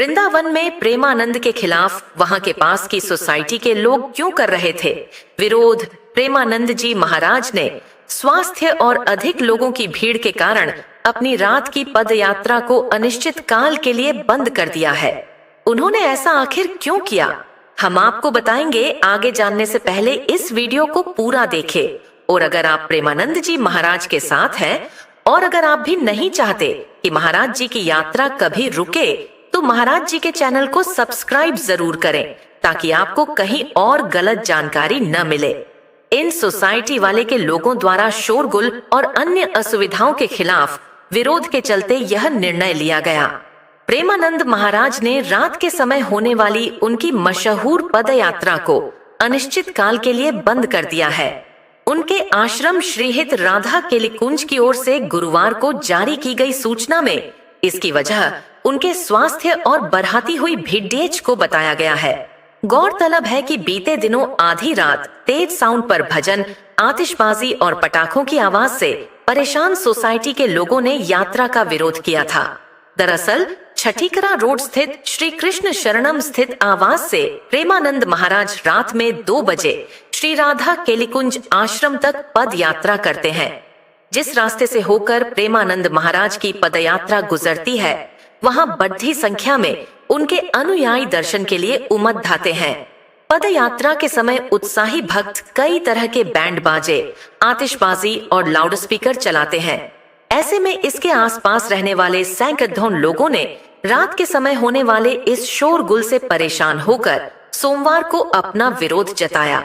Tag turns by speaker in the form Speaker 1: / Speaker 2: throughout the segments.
Speaker 1: वृंदावन में प्रेमानंद के खिलाफ वहां के पास की सोसाइटी के लोग क्यों कर रहे थे विरोध? प्रेमानंद जी महाराज ने स्वास्थ्य और अधिक लोगों की भीड़ के कारण अपनी रात की पद यात्रा को अनिश्चित काल के लिए बंद कर दिया है। उन्होंने ऐसा आखिर क्यों किया, हम आपको बताएंगे। आगे जानने से पहले इस वीडियो को पूरा देखें। और अगर आप प्रेमानंद जी महाराज के साथ हैं और अगर आप भी नहीं चाहते कि महाराज जी की यात्रा कभी रुके, तो महाराज जी के चैनल को सब्सक्राइब जरूर करें ताकि आपको कहीं और गलत जानकारी न मिले। इन सोसाइटी वाले के लोगों द्वारा शोरगुल और अन्य असुविधाओं के खिलाफ विरोध के चलते यह निर्णय लिया गया। प्रेमानंद महाराज ने रात के समय होने वाली उनकी मशहूर पद यात्रा को अनिश्चित काल के लिए बंद कर दिया है। उनके आश्रम श्रीहित राधा केलिकुंज की ओर से गुरुवार को जारी की गई सूचना में इसकी वजह उनके स्वास्थ्य और बढ़ती हुई भीड़ को बताया गया है। गौरतलब है कि बीते दिनों आधी रात तेज साउंड पर भजन, आतिशबाजी और पटाखों की आवाज से परेशान सोसाइटी के लोगों ने यात्रा का विरोध किया था। दरअसल छठीकरा रोड स्थित श्री कृष्ण शरणम स्थित आवास से प्रेमानंद महाराज रात में 2 बजे श्री राधा केलिकुंज आश्रम तक पद यात्रा करते हैं। जिस रास्ते से होकर प्रेमानंद महाराज की पदयात्रा गुजरती है, वहां बढ़ती संख्या में उनके अनुयायी दर्शन के लिए उमड़ जाते हैं। पद यात्रा के समय उत्साही भक्त कई तरह के बैंड बाजे, आतिशबाजी और लाउडस्पीकर चलाते हैं। ऐसे में इसके आसपास रहने वाले सैकड़ों लोगों ने रात के समय होने वाले इस शोरगुल से परेशान होकर सोमवार को अपना विरोध जताया।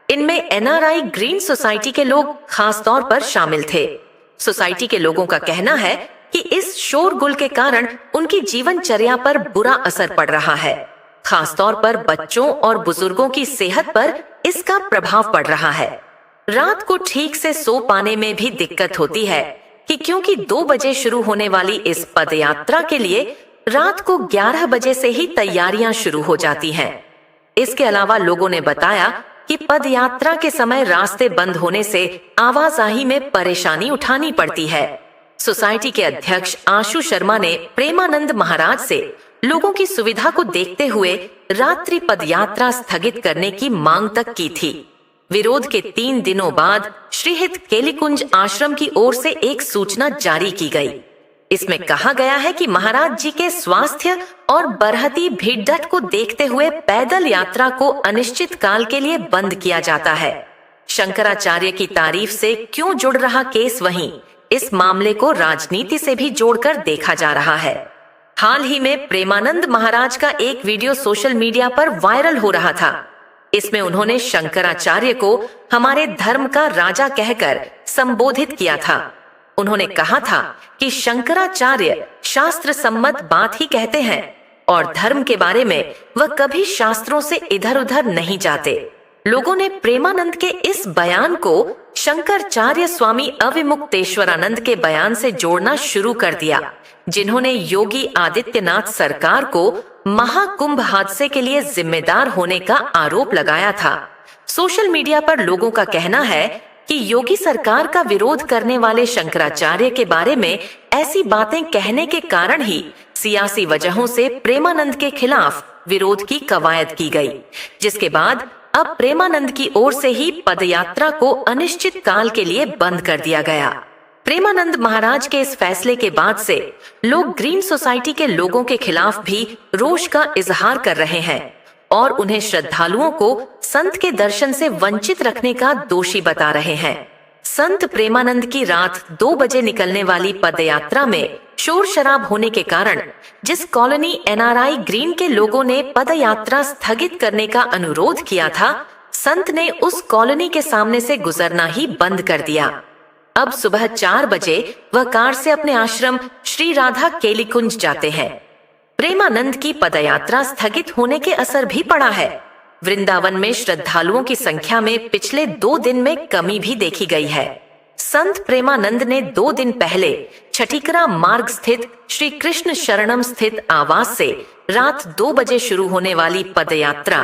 Speaker 1: इनमें एनआरआई ग्रीन सोसाइटी के लोग खास तौर पर शामिल थे। सोसाइटी के लोगों का कहना है कि इस शोरगुल के कारण उनकी जीवनचर्या पर बुरा असर पड़ रहा है। खास तौर पर बच्चों और बुजुर्गों की सेहत पर इसका प्रभाव पड़ रहा है। रात को ठीक से सो पाने में भी दिक्कत होती है कि क्योंकि 2 बजे शुरू होने वाली इस पदयात्रा के लिए रात को 11 बजे से ही तैयारियां शुरू हो जाती हैं। इसके अलावा लोगों ने बताया कि पदयात्रा के समय रास्ते बंद होने से आवाजाही में परेशानी उठानी पड़ती है। सोसाइटी के अध्यक्ष आशु शर्मा ने प्रेमानंद महाराज से लोगों की सुविधा को देखते हुए रात्रि पदयात्रा स्थगित करने की मांग तक की थी। विरोध के 3 दिनों बाद श्रीहित केलिकुंज आश्रम की ओर से एक सूचना जारी की गई। इसमें कहा गया है कि महाराज जी के स्वास्थ्य और बढ़ती भीड़ को देखते हुए पैदल यात्रा को अनिश्चित काल के लिए बंद किया जाता है। शंकराचार्य की तारीफ से क्यों जुड़ रहा केस, वहीं इस मामले को राजनीति से भी जोड़कर देखा जा रहा है। हाल ही में प्रेमानंद महाराज का एक वीडियो सोशल मीडिया पर वायरल हो रहा था। इसमें उन्होंने शंकराचार्य को हमारे धर्म का राजा कहकर संबोधित किया था। उन्होंने कहा था कि शंकराचार्य शास्त्र सम्मत बात ही कहते हैं और धर्म के बारे में वह कभी शास्त्रों से इधर उधर नहीं जाते। लोगों ने प्रेमानंद के इस बयान को शंकराचार्य स्वामी अविमुक्तेश्वरानंद के बयान से जोड़ना शुरू कर दिया, जिन्होंने योगी आदित्यनाथ सरकार को महाकुंभ हादसे के लिए जिम्मेदार होने का आरोप लगाया था। सोशल मीडिया पर लोगों का कहना है कि योगी सरकार का विरोध करने वाले शंकराचार्य के बारे में ऐसी बातें कहने के कारण ही सियासी वजहों से प्रेमानंद के खिलाफ विरोध की कवायद की गई, जिसके बाद अब प्रेमानंद की ओर से ही पदयात्रा को अनिश्चित काल के लिए बंद कर दिया गया। प्रेमानंद महाराज के इस फैसले के बाद से लोग ग्रीन सोसाइटी के लोगों के खिलाफ भी रोष का इजहार कर रहे हैं और उन्हें श्रद्धालुओं को संत के दर्शन से वंचित रखने का दोषी बता रहे हैं। संत प्रेमानंद की रात 2 बजे निकलने वाली पदयात्रा में शोर शराब होने के कारण जिस कॉलोनी एनआरआई ग्रीन के लोगों ने पदयात्रा स्थगित करने का अनुरोध किया था, संत ने उस कॉलोनी के सामने से गुजरना ही बंद कर दिया। अब सुबह 4 बजे वह कार से अपने आश्रम श्री राधा केलिकुंज जाते हैं। प्रेमानंद की पदयात्रा स्थगित होने के असर भी पड़ा है। वृंदावन में श्रद्धालुओं की संख्या में पिछले 2 दिन में कमी भी देखी गई है। संत प्रेमानंद ने 2 दिन पहले छठीकरा मार्ग स्थित श्री कृष्ण शरणम स्थित आवास से रात 2 बजे शुरू होने वाली पदयात्रा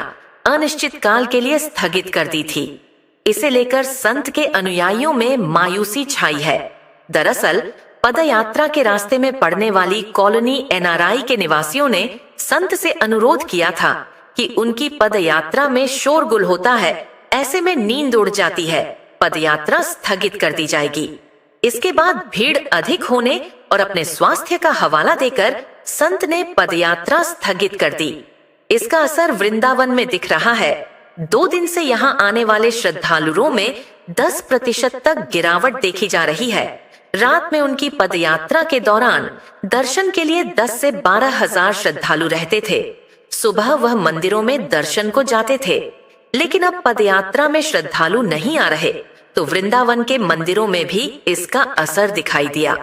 Speaker 1: अनिश्चित काल के लिए स्थगित कर दी थी। इसे लेकर संत के अनुयायियों में मायूसी छाई है। दरअसल पदयात्रा के रास्ते में पड़ने वाली कॉलोनी एनआरआई के निवासियों ने संत से अनुरोध किया था कि उनकी पदयात्रा में शोरगुल होता है, ऐसे में नींद उड़ जाती है, पदयात्रा स्थगित कर दी जाएगी। इसके बाद भीड़ अधिक होने और अपने स्वास्थ्य का हवाला देकर संत ने पदयात्रा स्थगित कर दी। इसका असर वृंदावन में दिख रहा है। 2 दिन से यहाँ आने वाले श्रद्धालुओं में 10% तक गिरावट देखी जा रही है। रात में उनकी पदयात्रा के दौरान दर्शन के लिए 10 से 12 हजार श्रद्धालु रहते थे। सुबह वह मंदिरों में दर्शन को जाते थे, लेकिन अब पदयात्रा में श्रद्धालु नहीं आ रहे, तो वृंदावन के मंदिरों में भी इसका असर दिखाई दिया।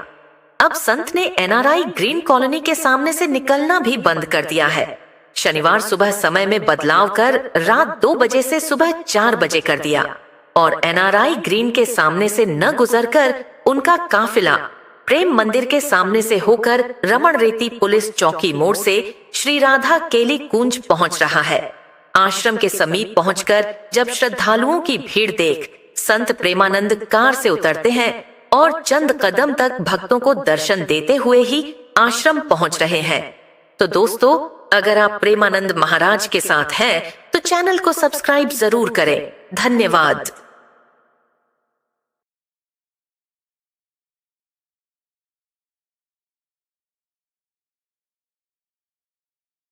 Speaker 1: अब संत ने एनआरआई ग्रीन कॉलोनी के सामने से निकलना भी बंद कर दिया है। शनिवार सुबह समय में बदलाव कर रात 2 बजे से सुबह 4 बजे कर दिया और एनआरआई ग्रीन के सामने से न गुजरकर उनका काफिला प्रेम मंदिर के सामने से होकर रमण रेती पुलिस चौकी मोड़ से श्री राधा केली कुंज पहुंच रहा है। आश्रम के समीप पहुंचकर जब श्रद्धालुओं की भीड़ देख संत प्रेमानंद कार से उतरते हैं और चंद कदम तक भक्तों को दर्शन देते हुए ही आश्रम पहुंच रहे हैं। तो दोस्तों, अगर आप प्रेमानंद महाराज के साथ हैं तो चैनल को सब्सक्राइब जरूर करें। धन्यवाद।